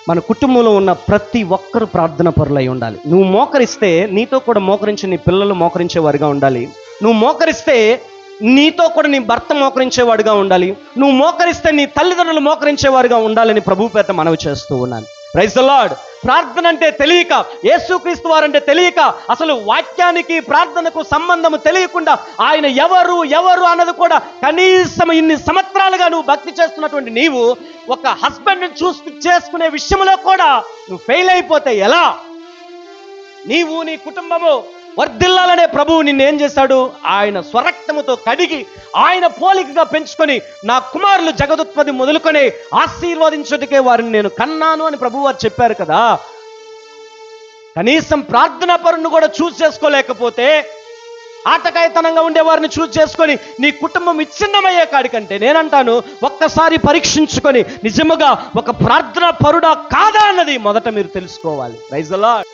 మన కుటుంబంలో ఉన్న ప్రతి ఒక్కరు ప్రార్థన పరులై ఉండాలి. నువ్వు మోకరిస్తే నీతో కూడా మోకరించి నీ పిల్లలు మోకరించేవారుగా ఉండాలి. నువ్వు మోకరిస్తే నీతో కూడా నీ భర్త మోకరించేవాడుగా ఉండాలి. నువ్వు మోకరిస్తే నీ తల్లిదండ్రులు మోకరించేవారుగా ఉండాలని ప్రభు పేత మనవి చేస్తూ ఉన్నాను. Praise the Lord. ప్రార్థన అంటే తెలియక, యేసుక్రీస్తు వారంటే తెలియక, అసలు వాక్యానికి ప్రార్థనకు సంబంధము తెలియకుండా ఆయన ఎవరు అన్నది కూడా కనీసం ఇన్ని సంవత్సరాలుగా నువ్వు భక్తి చేస్తున్నటువంటి నీవు ఒక హస్బెండ్ని చూసి చేసుకునే విషయంలో కూడా నువ్వు ఫెయిల్ అయిపోతే ఎలా? నీవు నీ కుటుంబము వర్ధిల్లాలనే ప్రభువు నిన్నేం చేశాడు? ఆయన స్వరక్తముతో కడిగి ఆయన పోలికగా పెంచుకొని నా కుమారులు జగదుత్పత్తి మొదలుకొని ఆశీర్వదించుటకే వారిని నేను కన్నాను అని ప్రభువు వారు చెప్పారు కదా. కనీసం ప్రార్థనా పరుని కూడా చూస్ చేసుకోలేకపోతే, ఆటకాయతనంగా ఉండేవారిని చూస్ చేసుకొని నీ కుటుంబం విచ్ఛిన్నమయ్యే కాడికంటే నేనంటాను, ఒక్కసారి పరీక్షించుకొని నిజముగా ఒక ప్రార్థనా పరుడా కాదా అన్నది మొదట మీరు తెలుసుకోవాలి. Praise the lord.